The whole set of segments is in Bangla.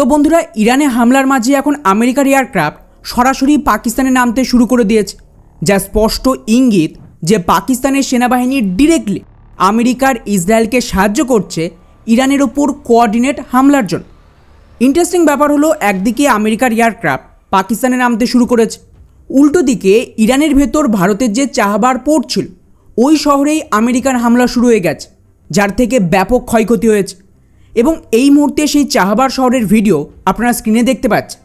তো বন্ধুরা, ইরানে হামলার মাঝে এখন আমেরিকার এয়ারক্রাফট সরাসরি পাকিস্তানে নামতে শুরু করে দিয়েছে, যা স্পষ্ট ইঙ্গিত যে পাকিস্তানের সেনাবাহিনী ডিরেক্টলি আমেরিকার ইসরায়েলকে সাহায্য করছে ইরানের ওপর কোঅর্ডিনেট হামলার জন্য। ইন্টারেস্টিং ব্যাপার হলো, একদিকে আমেরিকার এয়ারক্রাফট পাকিস্তানে নামতে শুরু করেছে, উল্টো দিকে ইরানের ভেতর ভারতের যে চাহবার পোর্ট ছিল ওই শহরেই আমেরিকার হামলা শুরু হয়ে গেছে, যার থেকে ব্যাপক ক্ষয়ক্ষতি হয়েছে। এবং এই মুহূর্তে সেই চাহবার শহরের ভিডিও আপনারা স্ক্রিনে দেখতে পাচ্ছেন।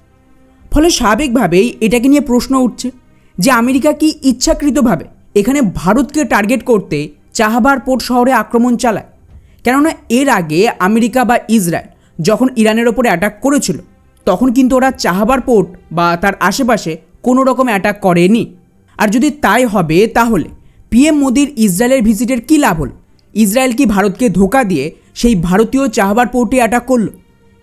ফলে স্বাভাবিকভাবেই এটাকে নিয়ে প্রশ্ন উঠছে যে আমেরিকা কি ইচ্ছাকৃতভাবে এখানে ভারতকে টার্গেট করতে চাহবার পোর্ট শহরে আক্রমণ চালায়? কেননা এর আগে আমেরিকা বা ইসরায়েল যখন ইরানের ওপরে অ্যাটাক করেছিল তখন কিন্তু ওরা চাহবার পোর্ট বা তার আশেপাশে কোনো রকম অ্যাটাক করেনি। আর যদি তাই হবে তাহলে পিএম মোদির ইসরায়েলের ভিজিটের কী লাভ হলো? ইসরায়েল কি ভারতকে ধোঁকা দিয়ে সেই ভারতীয় চাহবার পোর্টে অ্যাটাক করলো?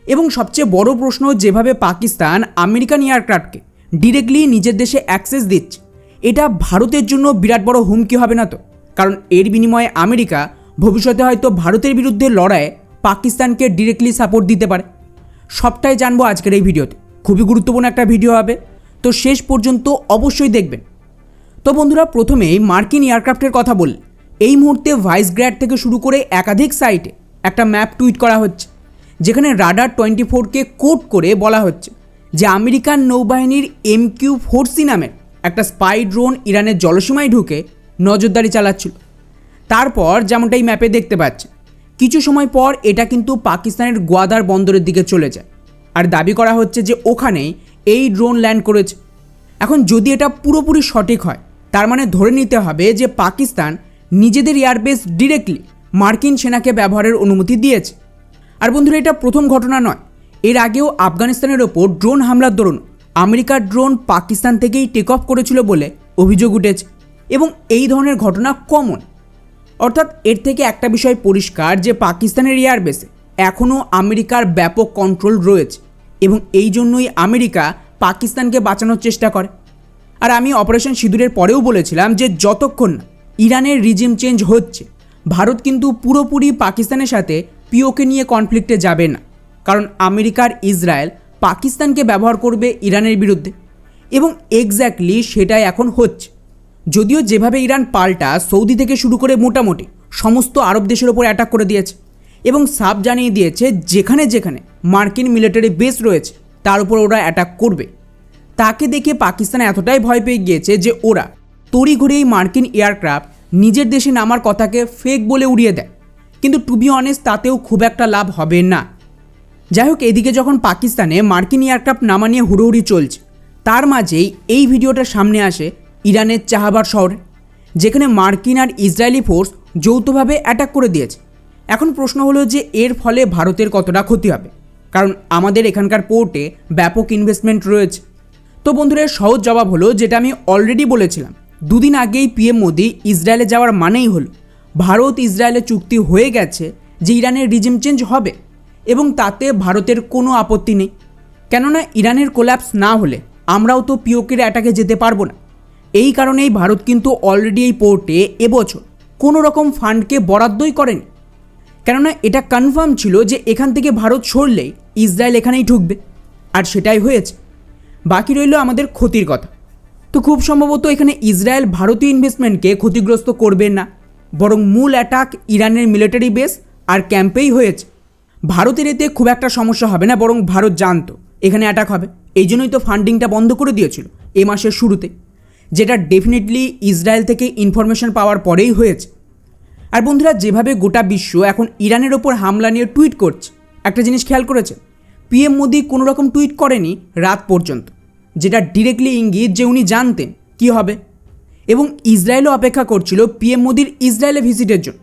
এবং সবচেয়ে বড় প্রশ্ন, যেভাবে পাকিস্তান আমেরিকান এয়ারক্রাফটকে ডিরেক্টলি নিজের দেশে অ্যাক্সেস দিচ্ছে, এটা ভারতের জন্য বিরাট বড় হুমকি হবে না তো? কারণ এর বিনিময়ে আমেরিকা ভবিষ্যতে হয়তো ভারতের বিরুদ্ধে লড়াইয়ে পাকিস্তানকে ডিরেক্টলি সাপোর্ট দিতে পারে। সবটাই জানবো আজকের এই ভিডিওতে। খুবই গুরুত্বপূর্ণ একটা ভিডিও হবে, তো শেষ পর্যন্ত অবশ্যই দেখবেন। তো বন্ধুরা, প্রথমেই মার্কিন এয়ারক্রাফটের কথা বললে এই মুহূর্তে ভাইসগ্র্যাড থেকে শুরু করে একাধিক সাইটে একটা ম্যাপ টুইট করা হচ্ছে, যেখানে রাডার 24কে কোট করে বলা হচ্ছে যে আমেরিকান নৌবাহিনীর MQ-4C নামের একটা স্পাই ড্রোন ইরানের জলসীমায় ঢুকে নজরদারি চালাচ্ছিল। তারপর যেমনটা এই ম্যাপে দেখতে পাচ্ছে, কিছু সময় পর এটা কিন্তু পাকিস্তানের গোয়াদার বন্দরের দিকে চলে যায়, আর দাবি করা হচ্ছে যে ওখানেই এই ড্রোন ল্যান্ড করেছে। এখন যদি এটা পুরোপুরি সঠিক হয়, তার মানে ধরে নিতে হবে যে পাকিস্তান নিজেদের এয়ারবেস ডিরেক্টলি মার্কিন সেনাকে ব্যবহারের অনুমতি দিয়েছে। আর বন্ধুরা, এটা প্রথম ঘটনা নয়। এর আগেও আফগানিস্তানের ওপর ড্রোন হামলার দরুন আমেরিকার ড্রোন পাকিস্তান থেকেই টেক অফ করেছিল বলে অভিযোগ উঠেছে, এবং এই ধরনের ঘটনা কমন। অর্থাৎ এর থেকে একটা বিষয় পরিষ্কার যে পাকিস্তানের এয়ারবেসে এখনও আমেরিকার ব্যাপক কন্ট্রোল রয়েছে, এবং এই জন্যই আমেরিকা পাকিস্তানকে বাঁচানোর চেষ্টা করে। আর আমি অপারেশন সিঁদুরের পরেও বলেছিলাম যে যতক্ষণ না ইরানের রিজিম চেঞ্জ হচ্ছে, ভারত কিন্তু পুরোপুরি পাকিস্তানের সাথে পিওকে নিয়ে কনফ্লিক্টে যাবে না। কারণ আমেরিকার ইসরায়েল পাকিস্তানকে ব্যবহার করবে ইরানের বিরুদ্ধে, এবং এক্স্যাক্টলি সেটাই এখন হচ্ছে। যদিও যেভাবে ইরান পাল্টা সৌদি থেকে শুরু করে মোটামুটি সমস্ত আরব দেশের ওপর অ্যাটাক করে দিয়েছে, এবং সাফ জানিয়ে দিয়েছে যেখানে যেখানে মার্কিন মিলিটারি বেস রয়েছে তার উপর ওরা অ্যাটাক করবে, তাকে দেখে পাকিস্তান এতটাই ভয় পেয়ে গিয়েছে যে ওরা তড়িঘড়ি এই মার্কিন এয়ারক্রাফট নিজের দেশে নামার কথাকে ফেক বলে উড়িয়ে দেয়। কিন্তু টু বি অনেস্ট, তাতেও খুব একটা লাভ হবে না। যাই হোক, এদিকে যখন পাকিস্তানে মার্কিন এয়ারক্রাফট নামা নিয়ে হুড়োহুড়ি চলছে, তার মাঝেই এই ভিডিওটা সামনে আসে ইরানের চাহবার শহরে, যেখানে মার্কিন আর ইসরায়েলি ফোর্স যৌথভাবে অ্যাটাক করে দিয়েছে। এখন প্রশ্ন হলো যে এর ফলে ভারতের কতটা ক্ষতি হবে, কারণ আমাদের এখানকার পোর্টে ব্যাপক ইনভেস্টমেন্ট রয়েছে। তো বন্ধুরা, সহজ জবাব হলো যেটা আমি অলরেডি বলেছিলাম, দুদিন আগেই পিএম মোদি ইসরায়েলে যাওয়ার মানেই হলো ভারত ইসরায়েলের চুক্তি হয়ে গেছে যে ইরানের রিজিম চেঞ্জ হবে, এবং তাতে ভারতের কোনো আপত্তি নেই। কেননা ইরানের কোল্যাপস না হলে আমরাও তো পিওকের অ্যাটাকে যেতে পারবো না। এই কারণেই ভারত কিন্তু অলরেডি এই পোর্টে এবছর কোনো রকম ফান্ডকে বরাদ্দই করেনি, কেননা এটা কনফার্ম ছিল যে এখান থেকে ভারত সরলেই ইসরায়েল এখানেই ঢুকবে, আর সেটাই হয়েছে। বাকি রইল আমাদের ক্ষতির কথা। তো খুব সম্ভবত এখানে ইসরায়েল ভারতীয় ইনভেস্টমেন্টকে ক্ষতিগ্রস্ত করবে না, বরং মূল অ্যাটাক ইরানের মিলিটারি বেস আর ক্যাম্পেই হয়েছে। ভারতের এতে খুব একটা সমস্যা হবে না, বরং ভারত জানতো এখানে অ্যাটাক হবে, এই জন্যই তো ফান্ডিংটা বন্ধ করে দিয়েছিল এ মাসের শুরুতে, যেটা ডেফিনেটলি ইসরায়েল থেকে ইনফরমেশন পাওয়ার পরেই হয়েছে। আর বন্ধুরা, যেভাবে গোটা বিশ্ব এখন ইরানের ওপর হামলা নিয়ে টুইট করছে, একটা জিনিস খেয়াল করেছে, পিএম মোদি কোনো রকম টুইট করেনি রাত পর্যন্ত, যেটা ডিরেক্টলি ইঙ্গিত যে উনি জানতেন কী হবে। এবং ইসরায়েলও অপেক্ষা করছিল পিএম মোদির ইসরায়েলে ভিজিটের জন্য,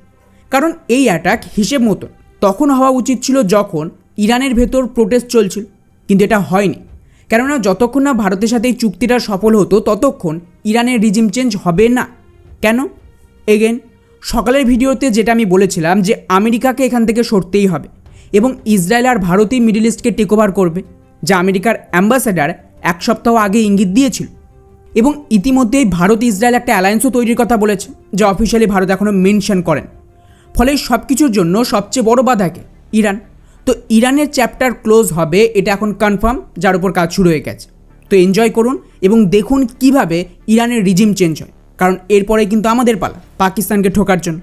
কারণ এই অ্যাটাক হিসেব মতো তখন হওয়া উচিত ছিল যখন ইরানের ভেতর প্রোটেস্ট চলছিল, কিন্তু এটা হয়নি। কেননা যতক্ষণ না ভারতের সাথে এই চুক্তিটা সফল হতো ততক্ষণ ইরানের রিজিম চেঞ্জ হবে না। কেন? এগেন সকালের ভিডিওতে যেটা আমি বলেছিলাম যে আমেরিকাকে এখান থেকে সরতেই হবে, এবং ইসরায়েল আর ভারতই মিডল ইস্টকে টেক ওভার করবে, যা আমেরিকার অ্যাম্বাসেডার এক সপ্তাহ আগে ইঙ্গিত দিয়েছিল। এবং ইতিমধ্যেই ভারত ইসরায়েল একটা অ্যালায়েন্সও তৈরির কথা বলেছে, যা অফিসিয়ালি ভারত এখনও মেনশন করেন। ফলে সব কিছুর জন্য সবচেয়ে বড় বাধাকে ইরান। তো তো ইরানের চ্যাপ্টার ক্লোজ হবে এটা এখন কনফার্ম, যার উপর কাজ শুরু হয়ে গেছে। তো এনজয় করুন এবং দেখুন কিভাবে ইরানের রিজিম চেঞ্জ হয়, কারণ এরপরে কিন্তু আমাদের পালা পাকিস্তানকে ঠোকার জন্য।